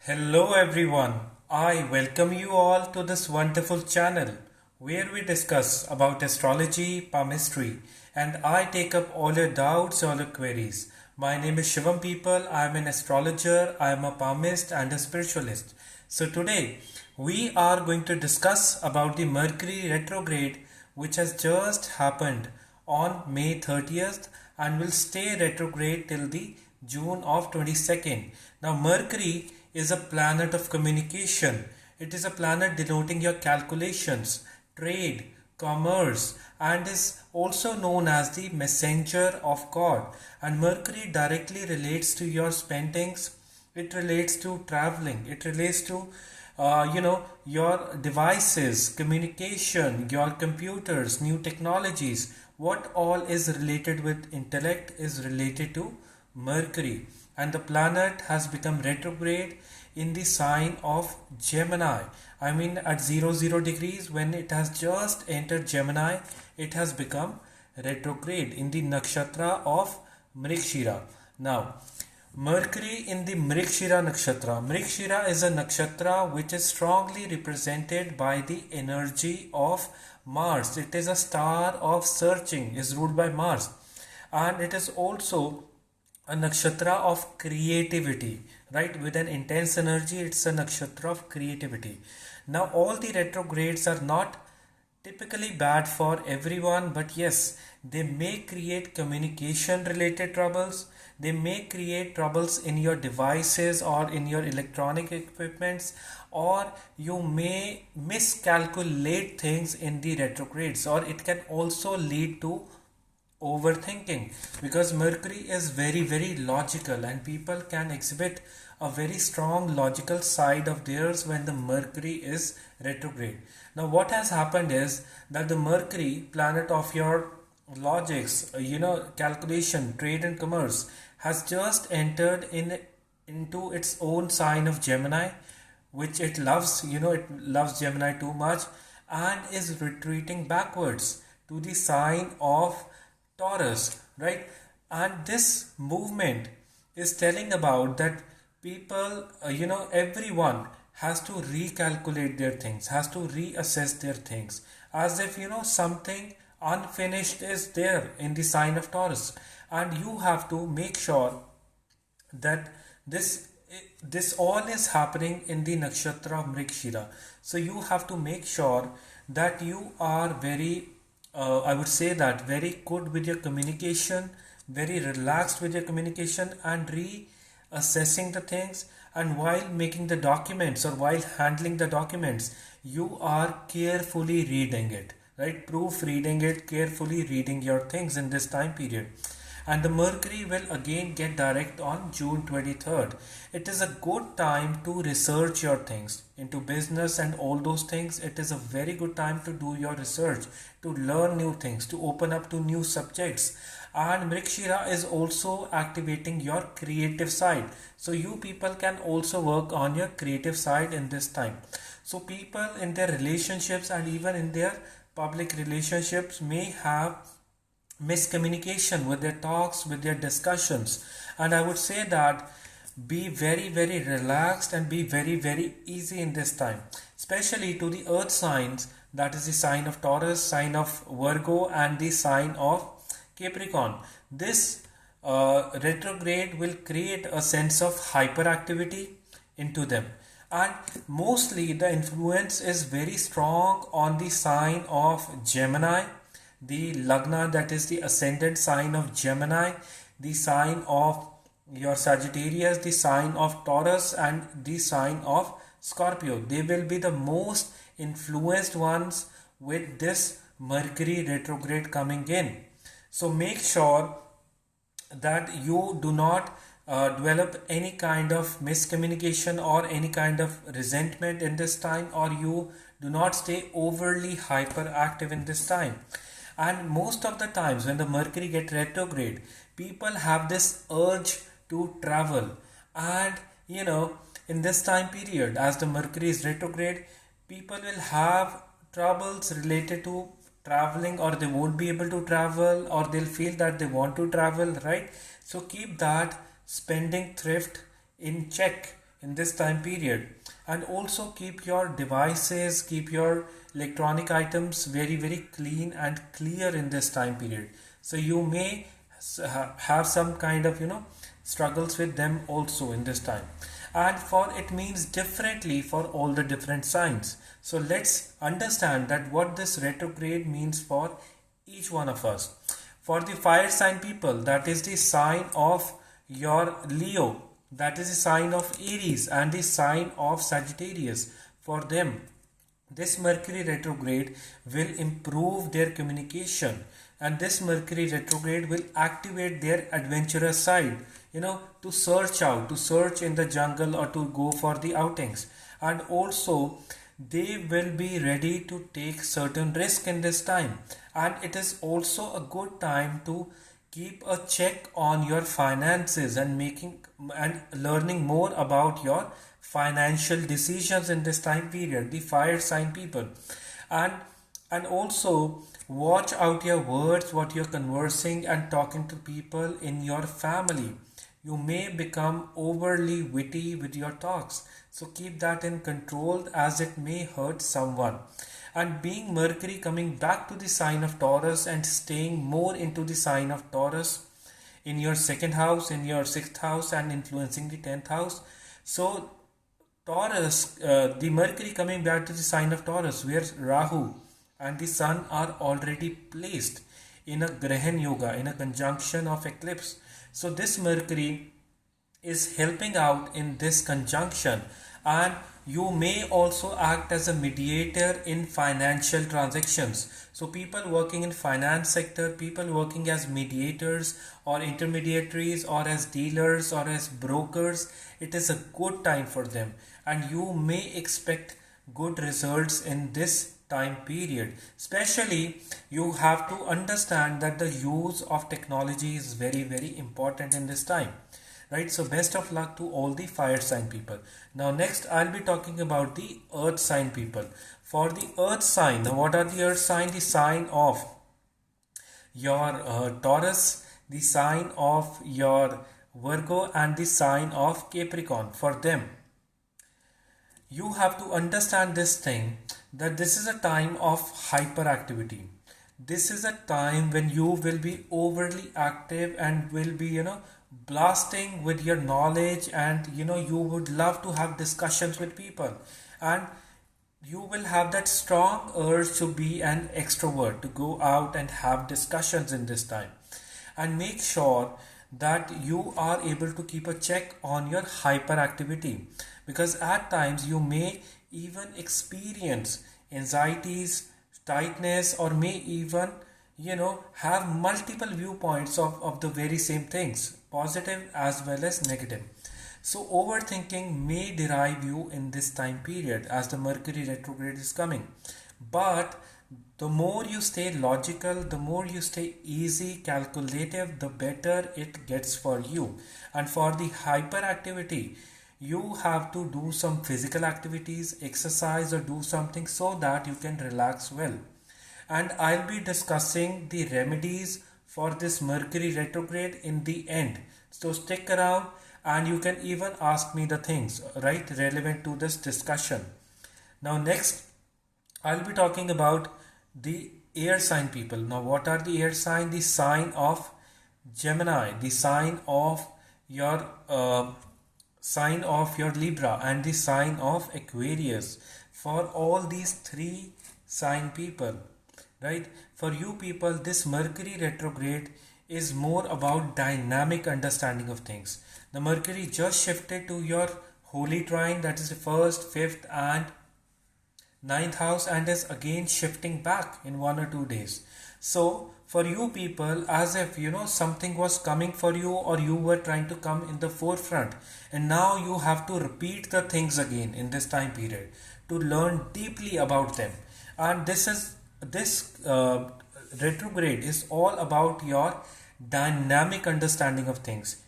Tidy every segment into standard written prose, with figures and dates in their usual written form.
Hello everyone, I welcome you all to this wonderful channel where we discuss about astrology, palmistry, and I take up all your doubts, all your queries. My name is Shivam People, I am an astrologer, I am a palmist and a spiritualist. So today we are going to discuss about the Mercury retrograde which has just happened on May 30th and will stay retrograde till the June of 22nd. Now Mercury is a planet of communication. It is a planet denoting your calculations, trade, commerce, and is also known as the messenger of God. And Mercury directly relates to your spendings. It relates to traveling. It relates to your devices, communication, your computers, new technologies. What all is related with intellect is related to Mercury, and the planet has become retrograde in the sign of Gemini. I mean, at 00 degrees, when it has just entered Gemini, it has become retrograde in the nakshatra of Mrigashira. Now, Mercury in the Mrigashira nakshatra. Mrigashira is a nakshatra which is strongly represented by the energy of Mars. It is a star of searching, is ruled by Mars, and it is also a nakshatra of creativity, right? With an intense energy, it's a nakshatra of creativity. Now, all the retrogrades are not typically bad for everyone, but yes, they may create communication related troubles. They may create troubles in your devices or in your electronic equipments, or you may miscalculate things in the retrogrades, or it can also lead to overthinking, because Mercury is very logical and people can exhibit a very strong logical side of theirs when the Mercury is retrograde. Now what has happened is that the Mercury, planet of your logics, calculation, trade and commerce, has just entered into its own sign of Gemini, which it loves. It loves Gemini too much and is retreating backwards to the sign of Taurus, right? And this movement is telling about that people, everyone has to recalculate their things, has to reassess their things, as if, something unfinished is there in the sign of Taurus. And you have to make sure that this all is happening in the nakshatra of Mrigashira. So you have to make sure that you are I would say that very good with your communication, very relaxed with your communication, and reassessing the things. And while making the documents or while handling the documents, you are carefully reading it, right? Proofreading it, carefully reading your things in this time period. And the Mercury will again get direct on June 23rd. It is a good time to research your things into business and all those things. It is a very good time to do your research, to learn new things, to open up to new subjects. And Mrigashira is also activating your creative side. So you people can also work on your creative side in this time. So people in their relationships and even in their public relationships may have miscommunication with their talks, with their discussions. And I would say that be very relaxed and be very easy in this time, especially to the earth signs, that is the sign of Taurus, sign of Virgo, and the sign of Capricorn. This retrograde will create a sense of hyperactivity into them, and mostly the influence is very strong on the sign of Gemini, the Lagna, that is the ascendant sign of Gemini, the sign of your Sagittarius, the sign of Taurus, and the sign of Scorpio. They will be the most influenced ones with this Mercury retrograde coming in. So make sure that you do not develop any kind of miscommunication or any kind of resentment in this time, or you do not stay overly hyperactive in this time. And most of the times when the Mercury gets retrograde, people have this urge to travel. And in this time period, as the Mercury is retrograde, people will have troubles related to traveling, or they won't be able to travel, or they'll feel that they want to travel, right? So keep that spending thrift in check in this time period. And also keep your devices, keep your electronic items very clean and clear in this time period. So you may have some kind of struggles with them also in this time. And for it means differently for all the different signs. So let's understand that what this retrograde means for each one of us. For the fire sign people, that is the sign of your Leo, that is the sign of Aries and the sign of Sagittarius. For them, this Mercury retrograde will improve their communication, and this Mercury retrograde will activate their adventurous side, to search in the jungle or to go for the outings. And also they will be ready to take certain risk in this time. And it is also a good time to keep a check on your finances and learning more about your financial decisions in this time period, the fire sign people. And also watch out your words, what you're conversing and talking to people in your family. You may become overly witty with your talks, so keep that in control as it may hurt someone. And being Mercury coming back to the sign of Taurus and staying more into the sign of Taurus in your second house, in your sixth house, and influencing the 10th house. So Taurus, the Mercury coming back to the sign of Taurus, where Rahu and the Sun are already placed in a Grahan Yoga, in a conjunction of eclipse. So this Mercury is helping out in this conjunction, and you may also act as a mediator in financial transactions. So people working in finance sector, people working as mediators or intermediaries or as dealers or as brokers, it is a good time for them, and you may expect good results in this time period. Especially you have to understand that the use of technology is very important in this time, right? So best of luck to all the fire sign people. Now next I'll be talking about the earth sign people. For the earth sign, now what are the earth sign? The sign of your Taurus, the sign of your Virgo, and the sign of Capricorn. For them, you have to understand this thing, that this is a time of hyperactivity. This is a time when you will be overly active and will be blasting with your knowledge, and you would love to have discussions with people, and you will have that strong urge to be an extrovert, to go out and have discussions in this time. And make sure that you are able to keep a check on your hyperactivity, because at times you may even experience anxieties, tightness, or may even have multiple viewpoints of the very same things, positive as well as negative. So overthinking may derive you in this time period as the Mercury retrograde is coming. But the more you stay logical, the more you stay easy, calculative, the better it gets for you. And for the hyperactivity, you have to do some physical activities, exercise, or do something so that you can relax well. And I'll be discussing the remedies for this Mercury retrograde in the end. So stick around, and you can even ask me the things, right, relevant to this discussion. Now next, I'll be talking about the air sign people. Now what are the air sign? The sign of Gemini, the sign of your Libra, and the sign of Aquarius. For all these three sign people, right, for you people, this Mercury retrograde is more about dynamic understanding of things. The Mercury just shifted to your holy trine, that is the 1st, 5th and 9th house, and is again shifting back in 1 or 2 days. So for you people, as if something was coming for you, or you were trying to come in the forefront, and now you have to repeat the things again in this time period to learn deeply about them. And this retrograde is all about your dynamic understanding of things,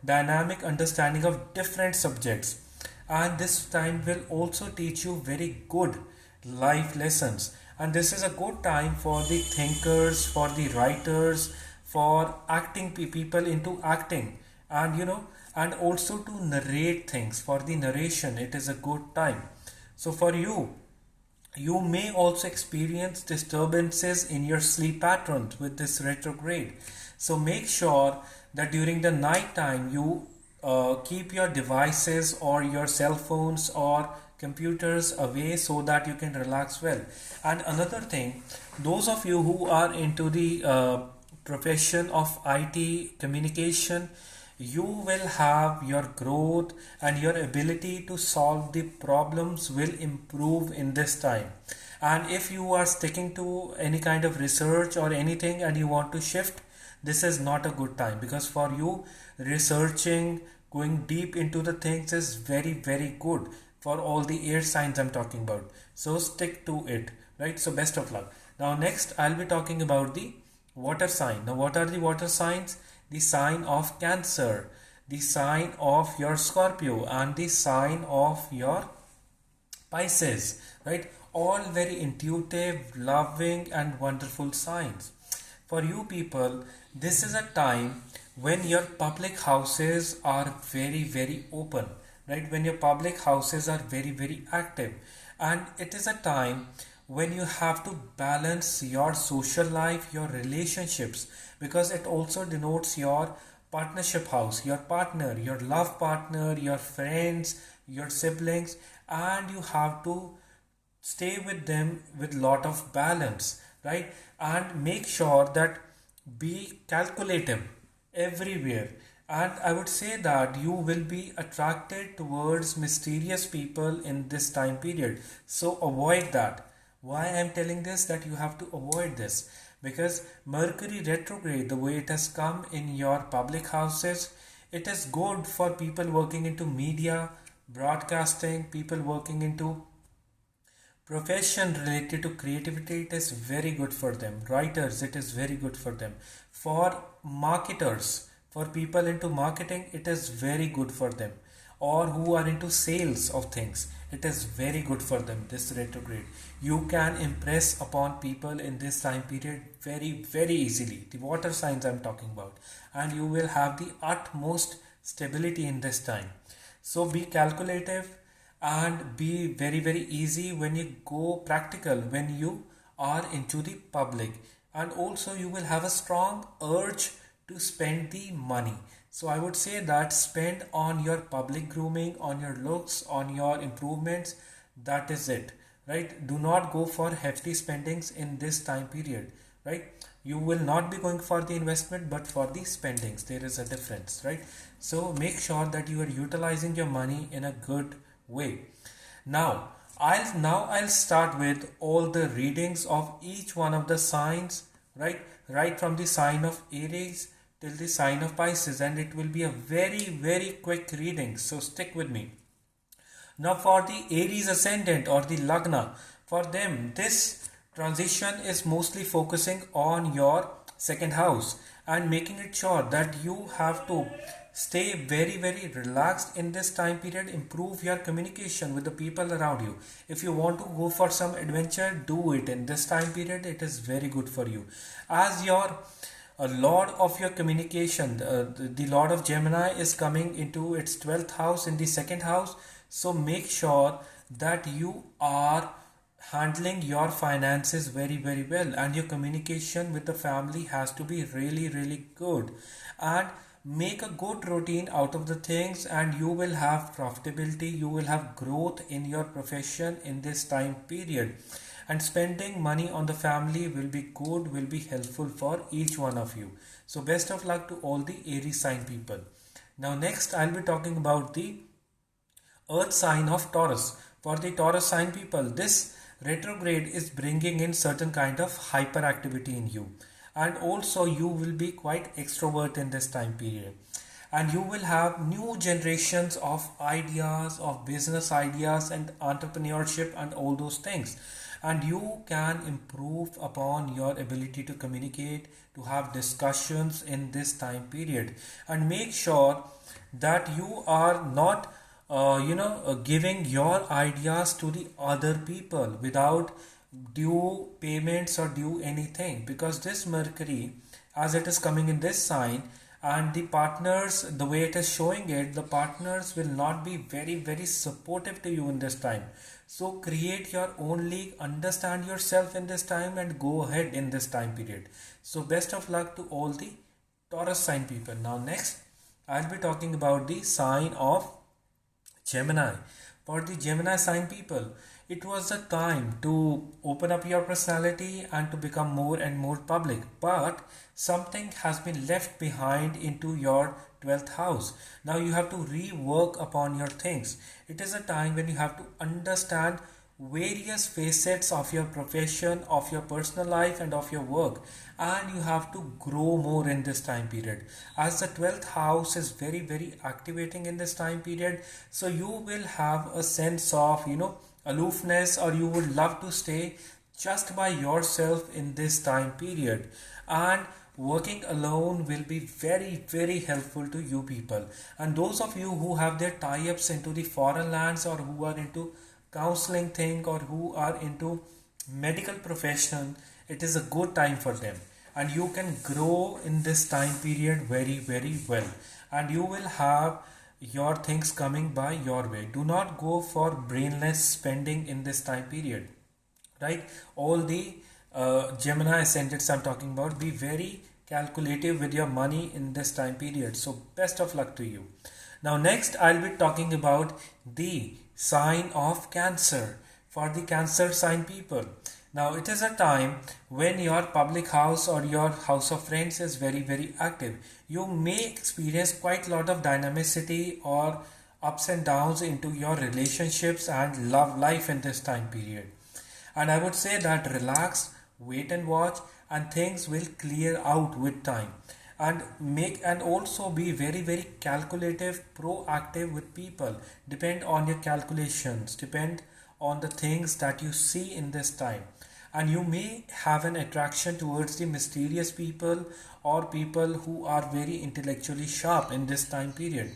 dynamic understanding of different subjects. And this time will also teach you very good life lessons. And this is a good time for the thinkers, for the writers, for acting people into acting. And and also to narrate things. For the narration, it is a good time. So for you may also experience disturbances in your sleep patterns with this retrograde. So make sure that during the night time you keep your devices or your cell phones or computers away so that you can relax well. And another thing, those of you who are into the profession of IT communication, you will have your growth and your ability to solve the problems will improve in this time. And if you are sticking to any kind of research or anything and you want to shift, this is not a good time, because for you, researching, going deep into the things is very good for all the air signs I'm talking about. So stick to it, right? So best of luck. Now next I'll be talking about the water sign. Now what are the water signs? The sign of Cancer, the sign of your Scorpio, and the sign of your Pisces, right? All very intuitive, loving and wonderful signs. For you people, this is a time when your public houses are very open, right? When your public houses are very active, and it is a time when you have to balance your social life, your relationships, because it also denotes your partnership house, your partner, your love partner, your friends, your siblings, and you have to stay with them with lot of balance, right? And make sure that be calculative everywhere. And I would say that you will be attracted towards mysterious people in this time period, so avoid that. Why I'm telling this, that you have to avoid this? Because Mercury retrograde, the way it has come in your public houses, it is good for people working into media, broadcasting, people working into profession related to creativity. It is very good for them. Writers, it is very good for them. For marketers, for people into marketing, it is very good for them. Or who are into sales of things, it is very good for them, this retrograde. You can impress upon people in this time period very easily. The water signs I'm talking about. And you will have the utmost stability in this time. So be calculative and be very easy when you go practical, when you are into the public. And also you will have a strong urge to spend the money. So I would say that spend on your public grooming, on your looks, on your improvements. That is it, right? Do not go for hefty spendings in this time period, right? You will not be going for the investment, but for the spendings. There is a difference, right? So make sure that you are utilizing your money in a good way. Now I'll start with all the readings of each one of the signs, right from the sign of Aries till the sign of Pisces, and it will be a very quick reading, so stick with me. Now for the Aries ascendant or the Lagna, for them this transition is mostly focusing on your second house and making it sure that you have to stay very relaxed in this time period. Improve your communication with the people around you. If you want to go for some adventure, do it in this time period. It is very good for you, as your lord of your communication, the lord of Gemini, is coming into its 12th house in the second house. So make sure that you are handling your finances very well, and your communication with the family has to be really good. And make a good routine out of the things, and you will have profitability, you will have growth in your profession in this time period. And spending money on the family will be good, will be helpful for each one of you. So best of luck to all the Aries sign people. Now next I'll be talking about the earth sign of Taurus. For the Taurus sign people, this retrograde is bringing in certain kind of hyperactivity in you, and also you will be quite extrovert in this time period, and you will have new generations of ideas, of business ideas and entrepreneurship and all those things. And you can improve upon your ability to communicate, to have discussions in this time period. And make sure that you are not giving your ideas to the other people without due payments or due anything, because this Mercury, as it is coming in this sign, and the partners, the way it is showing it, the partners will not be very supportive to you in this time. So create your own league, understand yourself in this time, and go ahead in this time period. So best of luck to all the Taurus sign people. Now next I'll be talking about the sign of Gemini. For the Gemini sign people, it was the time to open up your personality and to become more and more public. But something has been left behind into your 12th house. Now you have to rework upon your things. It is a time when you have to understand various facets of your profession, of your personal life, and of your work, and you have to grow more in this time period, as the 12th house is very activating in this time period. So you will have a sense of aloofness, or you would love to stay just by yourself in this time period, and working alone will be very helpful to you people. And those of you who have their tie-ups into the foreign lands, or who are into counseling thing, or who are into medical profession, it is a good time for them, and you can grow in this time period very well, and you will have your things coming by your way. Do not go for brainless spending in this time period, right? All the Gemini ascendants I'm talking about, be very calculative with your money in this time period. So best of luck to you. Now next I'll be talking about the sign of Cancer. For the Cancer sign people, now it is a time when your public house or your house of friends is very active. You may experience quite a lot of dynamicity or ups and downs into your relationships and love life in this time period. And I would say that relax, wait and watch, and things will clear out with time. And also be very calculative, proactive with people. Depend on your calculations, depend on the things that you see in this time. And you may have an attraction towards the mysterious people, or people who are very intellectually sharp in this time period.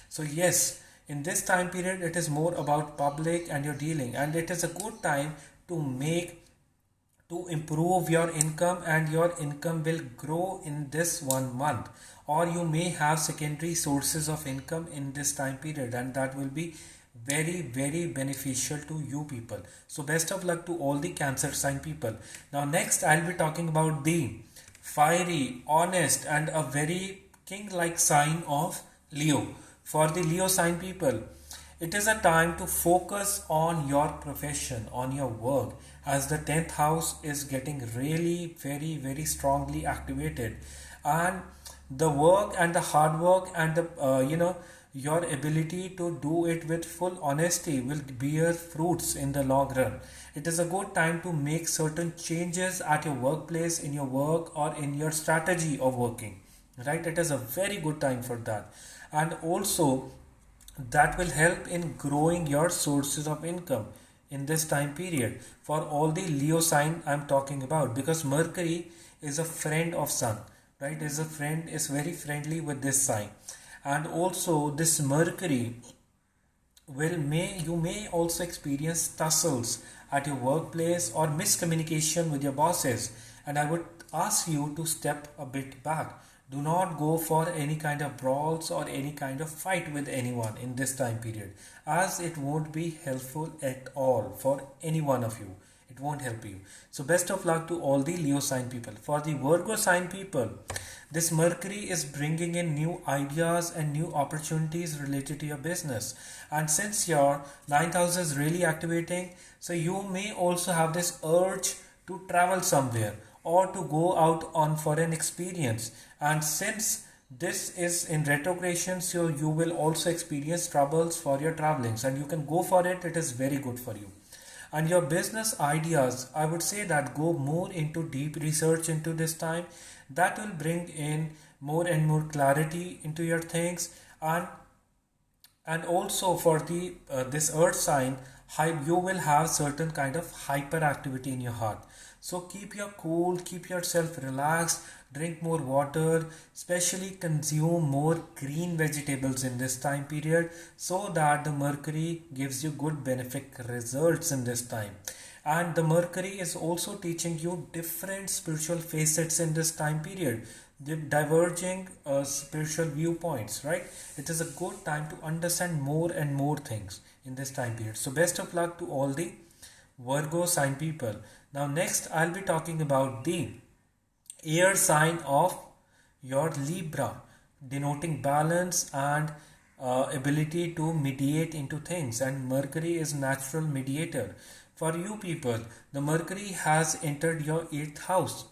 So yes, in this time period it is more about public and your dealing, and it is a good time to improve your income, and your income will grow in this 1 month, or you may have secondary sources of income in this time period, and that will be very beneficial to you people. So best of luck to all the Cancer sign people. Now next I'll be talking about the fiery, honest, and a very king-like sign of Leo. For the Leo sign people, it is a time to focus on your profession, on your work, as the 10th house is getting really very strongly activated, and the work and the hard work and the your ability to do it with full honesty will bear fruits in the long run. It is a good time to make certain changes at your workplace, in your work, or in your strategy of working, right? It is a very good time for that, and also that will help in growing your sources of income in this time period for all the Leo sign I'm talking about, because Mercury is a friend of Sun, right? Is very friendly with this sign. And also this Mercury you may also experience tussles at your workplace or miscommunication with your bosses, and I would ask you to step a bit back. Do not go for any kind of brawls or any kind of fight with anyone in this time period, as it won't be helpful at all for any one of you. It won't help you. So best of luck to all the Leo sign people. For the Virgo sign people, this Mercury is bringing in new ideas and new opportunities related to your business. And since your 9th house is really activating, so you may also have this urge to travel somewhere or to go out on for an experience. And since this is in retrogradation, so you will also experience troubles for your travelings, and you can go for it. It is very good for you. And your business ideas, I would say that go more into deep research into this time. That will bring in more and more clarity into your things. And also for the this earth sign, you will have certain kind of hyperactivity in your heart. So keep your cool, keep yourself relaxed, drink more water, especially consume more green vegetables in this time period, so that the Mercury gives you good benefic results in this time. And the Mercury is also teaching you different spiritual facets in this time period. diverging spiritual viewpoints, right? It is a good time to understand more and more things in this time period. So best of luck to all the Virgo sign people. Now next I'll be talking about the air sign of your Libra, denoting balance and ability to mediate into things, and Mercury is natural mediator. For you people, the Mercury has entered your 8th house.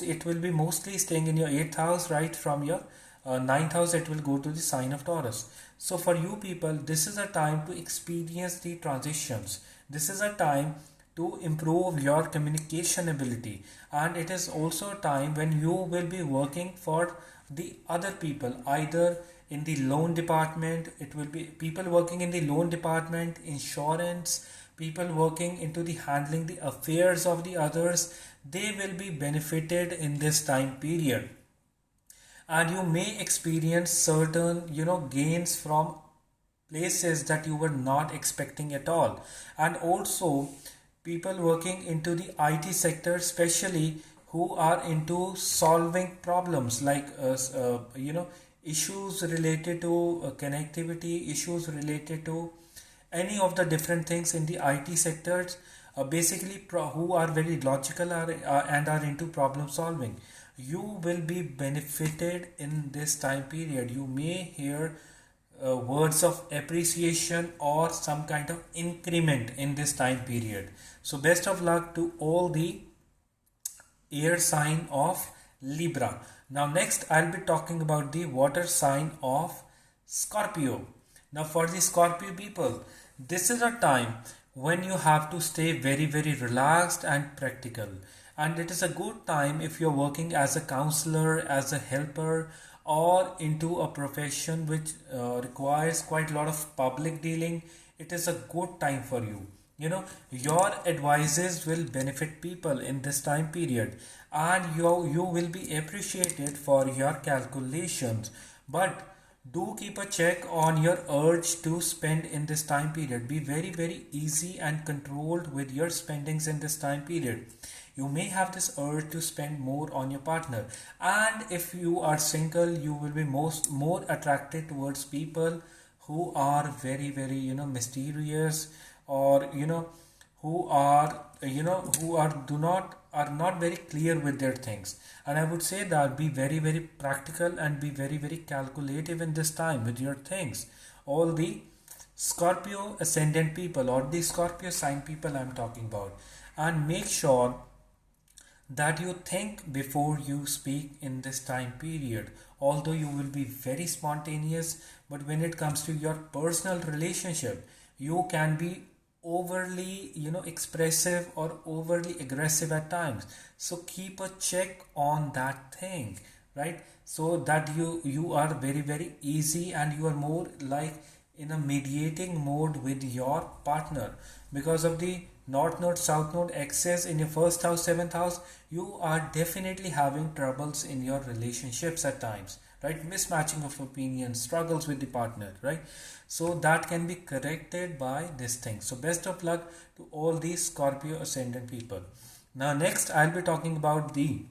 It will be mostly staying in your 8th house, right? From your 9th house it will go to the sign of Taurus. So for you people, this is a time to experience the transitions. This is a time to improve your communication ability, and it is also a time when you will be working for the other people, either in the loan department. It will be people working in the loan department, insurance, people working into the handling the affairs of the others. They will be benefited in this time period, and you may experience certain gains from places that you were not expecting at all. And also people working into the IT sector, especially who are into solving problems like issues related to connectivity, issues related to any of the different things in the IT sectors, who are very logical and are into problem solving. You will be benefited in this time period. You may hear words of appreciation or some kind of increment in this time period. So best of luck to all the air sign of Libra. Now next I'll be talking about the water sign of Scorpio. Now for the Scorpio people, this is a time when you have to stay very relaxed and practical, and it is a good time if you're working as a counselor, as a helper, or into a profession which requires quite a lot of public dealing. It is a good time for you. Your advices will benefit people in this time period, and you will be appreciated for your calculations. But do keep a check on your urge to spend in this time period. Be very easy and controlled with your spendings in this time period. You may have this urge to spend more on your partner, and if you are single, you will be more attracted towards people who are very mysterious, or who are not very clear with their things. And I would say that be very practical and be very calculative in this time with your things. All the Scorpio ascendant people or the Scorpio sign people I'm talking about, and make sure that you think before you speak in this time period. Although you will be very spontaneous, but when it comes to your personal relationship, you can be overly expressive or overly aggressive at times. So keep a check on that thing, right? So that you are very easy, and you are more like in a mediating mode with your partner. Because of the North Node, South Node excess in your first house, 7th house, you are definitely having troubles in your relationships at times, right? Mismatching of opinions, struggles with the partner, right? So that can be corrected by this thing. So best of luck to all these Scorpio ascendant people. Now next I'll be talking about the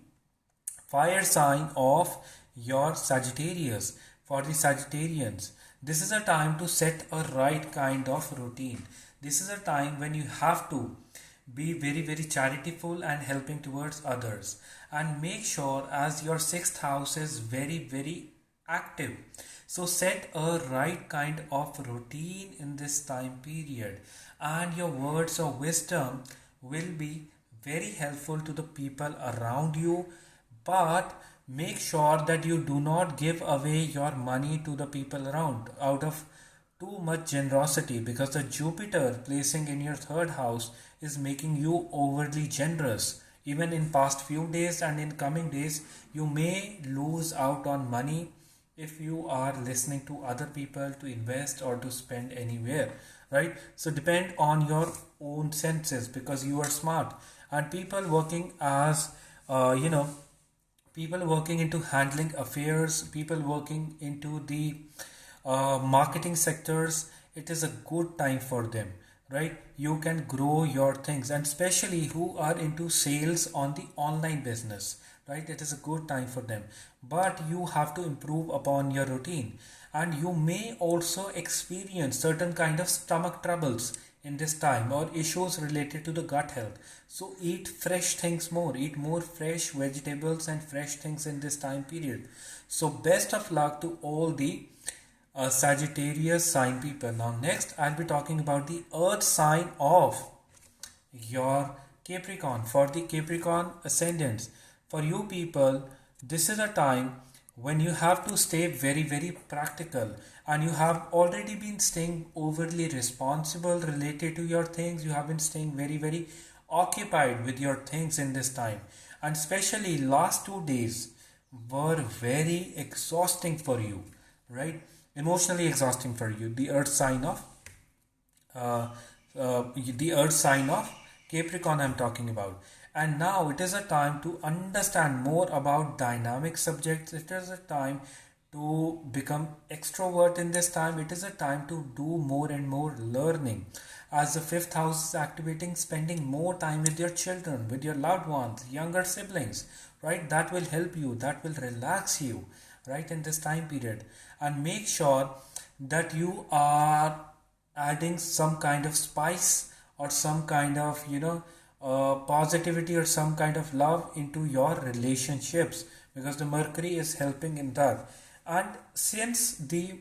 fire sign of your Sagittarius. For the Sagittarians, this is a time to set a right kind of routine. This is a time when you have to be very charitable and helping towards others, and make sure as your 6th house is very active. So set a right kind of routine in this time period, and your words of wisdom will be very helpful to the people around you. But make sure that you do not give away your money to the people around out of too much generosity, because the Jupiter placing in your 3rd house is making you overly generous. Even in past few days and in coming days, you may lose out on money if you are listening to other people to invest or to spend anywhere, right? So depend on your own senses, because you are smart. And people working as people working into handling affairs, people working into the marketing sectors, it is a good time for them, right? You can grow your things, and especially who are into sales on the online business, right? It is a good time for them, but you have to improve upon your routine, and you may also experience certain kind of stomach troubles in this time, or issues related to the gut health. So eat fresh things more, eat more fresh vegetables and fresh things in this time period. So best of luck to all the Sagittarius sign people. Now next I'll be talking about the earth sign of your Capricorn. For the Capricorn ascendants, for you people, this is a time when you have to stay very practical, and you have already been staying overly responsible related to your things. You have been staying very occupied with your things in this time, and especially last 2 days were very exhausting for you, right? Emotionally exhausting for you. The earth sign of Capricorn I'm talking about. And now it is a time to understand more about dynamic subjects. It is a time to become extrovert in this time. It is a time to do more and more learning. As the fifth house is activating, spending more time with your children, with your loved ones, younger siblings, right? That will help you, that will relax you, right, in this time period. And make sure that you are adding some kind of spice, or some kind of positivity, or some kind of love into your relationships, because the Mercury is helping in that. And since the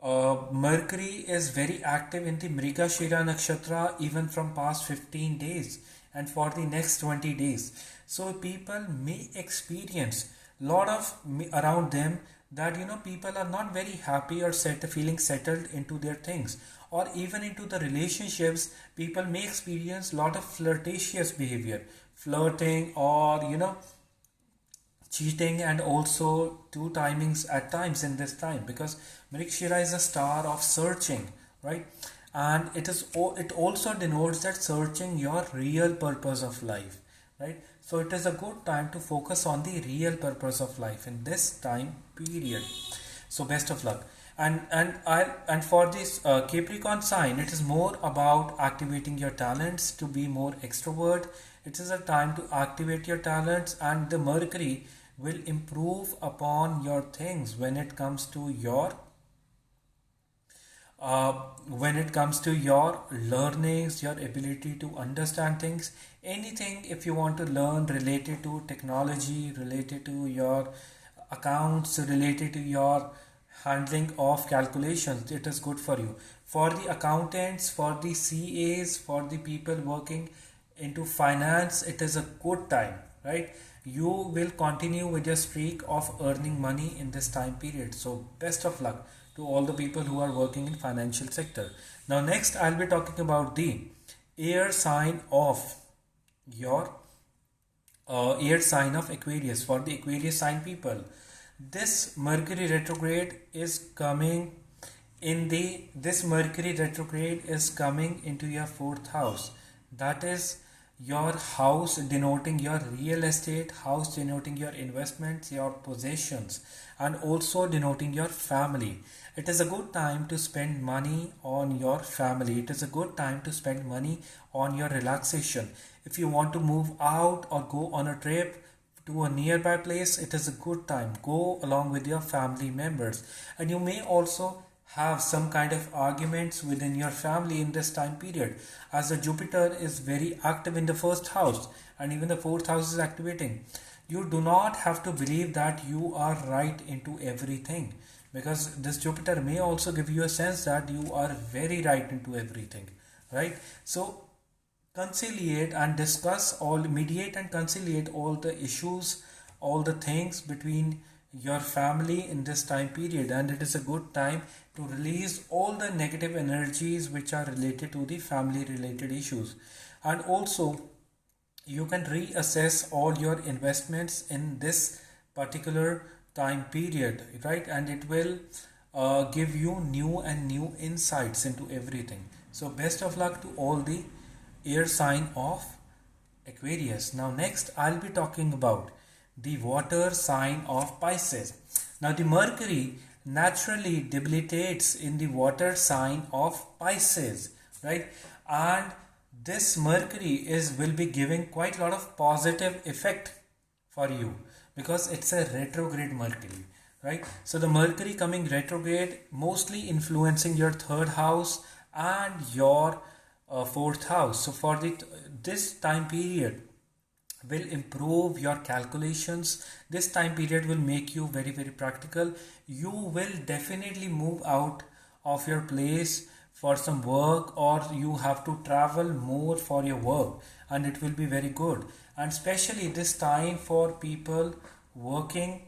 Mercury is very active in the Mrigashira nakshatra even from past 15 days and for the next 20 days, so people may experience lot of around them that people are not very happy or feeling settled into their things, or even into the relationships. People may experience lot of flirtatious behavior, flirting, or cheating, and also two timings at times in this time, because Mrigashira is a star of searching, right? And it also denotes that searching your real purpose of life, right? So it is a good time to focus on the real purpose of life in this time period. So best of luck. And for this Capricorn sign, it is more about activating your talents to be more extrovert. It is a time to activate your talents, and the Mercury will improve upon your things when it comes to your learnings, your ability to understand things, anything. If you want to learn related to technology, related to your accounts, related to your handling of calculations, it is good for you. For the accountants, for the CAs, for the people working into finance, it is a good time, right? You will continue with your streak of earning money in this time period. So best of luck to all the people who are working in financial sector. Now next I'll be talking about the air sign of your air sign of Aquarius. For the Aquarius sign people, this Mercury retrograde is coming into your fourth house. That is your house denoting your real estate, house denoting your investments, your possessions, and also denoting your family. It is a good time to spend money on your family. It is a good time to spend money on your relaxation. If you want to move out or go on a trip to a nearby place, it is a good time. Go along with your family members. And you may also have some kind of arguments within your family in this time period, as the Jupiter is very active in the first house, and even the fourth house is activating. You do not have to believe that you are right into everything, because this Jupiter may also give you a sense that you are very right into everything, right? So conciliate and mediate and conciliate all the issues, all the things between your family in this time period. And it is a good time to release all the negative energies which are related to the family related issues. And also you can reassess all your investments in this particular time period, right? And it will give you new insights into everything. So best of luck to all the air sign of Aquarius. Now next I'll be talking about the water sign of Pisces. Now the Mercury naturally debilitates in the water sign of Pisces, right? And this Mercury will be giving quite a lot of positive effect for you, because it's a retrograde Mercury, right? So the Mercury coming retrograde mostly influencing your third house and your fourth house. So for this time period will improve your calculations. This time period will make you very, very practical. You will definitely move out of your place for some work, or you have to travel more for your work, and it will be very good. And especially this time for people working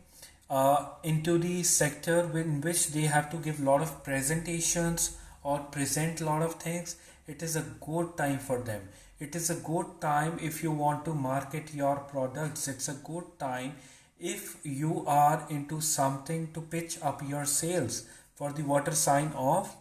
into the sector in which they have to give a lot of presentations or present a lot of things, it is a good time for them. It is a good time if you want to market your products. It's a good time if you are into something to pitch up your sales for the water sign of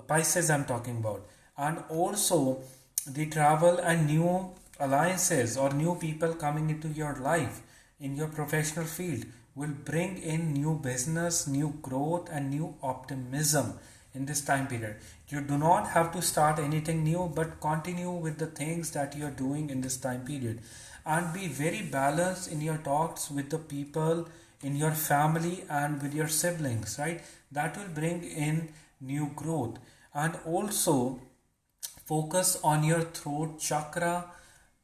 Pisces I'm talking about. And also the travel and new alliances or new people coming into your life in your professional field will bring in new business, new growth, and new optimism in this time period. You do not have to start anything new, but continue with the things that you are doing in this time period, and be very balanced in your talks with the people in your family and with your siblings, right? That will bring in new growth. And also focus on your throat chakra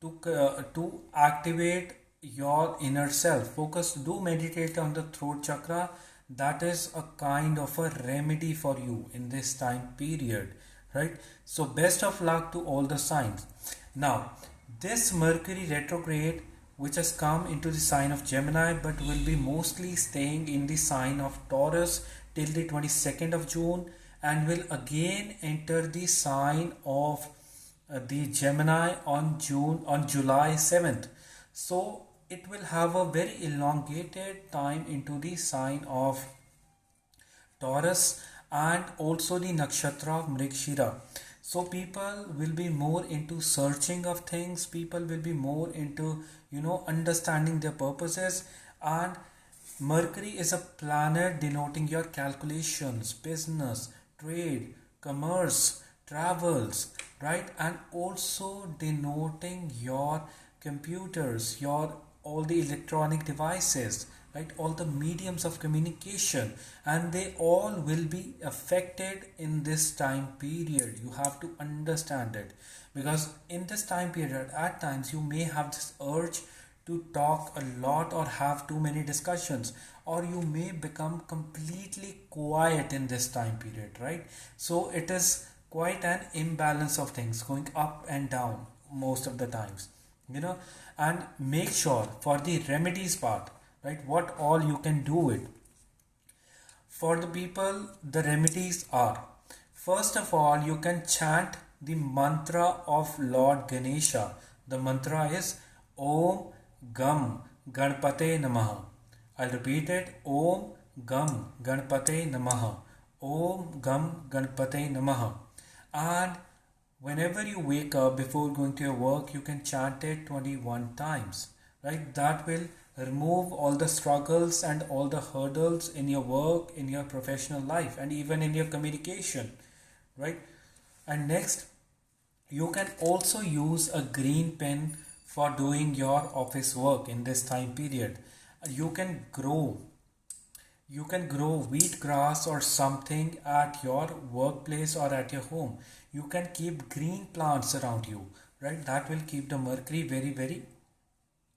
to activate your inner self. Focus, do meditate on the throat chakra. That is a kind of a remedy for you in this time period, right? So best of luck to all the signs. Now this Mercury retrograde, which has come into the sign of Gemini but will be mostly staying in the sign of Taurus till the 22nd of June, and will again enter the sign of the Gemini on July 7th. So it will have a very elongated time into the sign of Taurus and also the nakshatra of Mrigashira. So people will be more into searching of things. People will be more into, understanding their purposes. And Mercury is a planet denoting your calculations, business, trade, commerce, travels, right? And also denoting your computers, your all the electronic devices, right? All the mediums of communication, and they all will be affected in this time period. You have to understand it, because in this time period at times you may have this urge to talk a lot or have too many discussions, or you may become completely quiet in this time period, right? So it is quite an imbalance of things going up and down most of the times, and make sure for the remedies part, right, what all you can do it. For the people, the remedies are, first of all, you can chant the mantra of Lord Ganesha. The mantra is Om Gam Ganpate Namaha. I'll repeat it. Om Gam Ganpate Namaha. Om Gam Ganpate Namaha. And whenever you wake up before going to your work, you can chant it 21 times, right? That will remove all the struggles and all the hurdles in your work, in your professional life, and even in your communication, right? And next, you can also use a green pen for doing your office work in this time period. You can grow wheat grass or something at your workplace or at your home. You can keep green plants around you, right? That will keep the Mercury very, very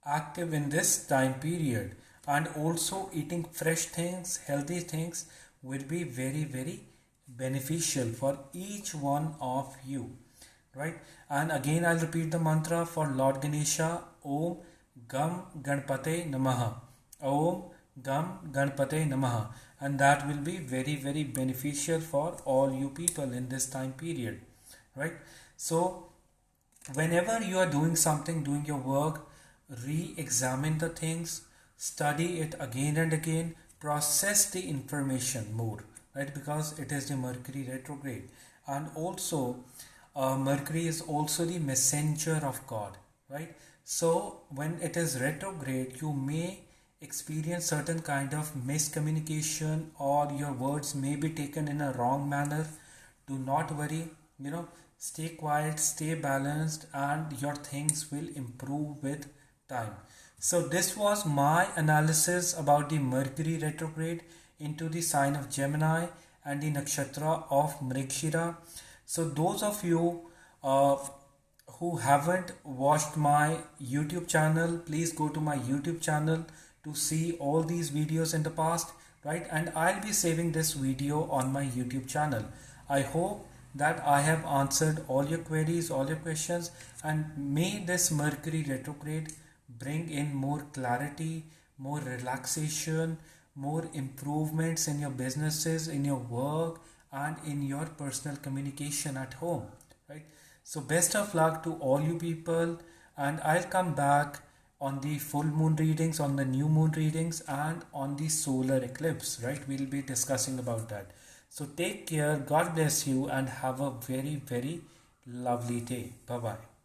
active in this time period. And also eating fresh things, healthy things will be very, very beneficial for each one of you, right? And again, I'll repeat the mantra for Lord Ganesha. Om Gam Ganpate Namaha. Om Gam Ganpate Namaha. And that will be very, very beneficial for all you people in this time period, right? So whenever you are doing something, doing your work, re-examine the things, study it again and again, process the information more, right? Because it is the Mercury retrograde. And also Mercury is also the messenger of God, right? So when it is retrograde, you may experience certain kind of miscommunication, or your words may be taken in a wrong manner. Do not worry, stay quiet, stay balanced, and your things will improve with time. So this was my analysis about the Mercury retrograde into the sign of Gemini and the nakshatra of Mrigshira. So those of you who haven't watched my YouTube channel, please go to my YouTube channel to see all these videos in the past, right? And I'll be saving this video on my YouTube channel. I hope that I have answered all your queries, all your questions, and may this Mercury retrograde bring in more clarity, more relaxation, more improvements in your businesses, in your work, and in your personal communication at home, right? So best of luck to all you people, and I'll come back on the full moon readings, on the new moon readings, and on the solar eclipse, right? We'll be discussing about that. So take care, God bless you, and have a very, very lovely day. Bye bye.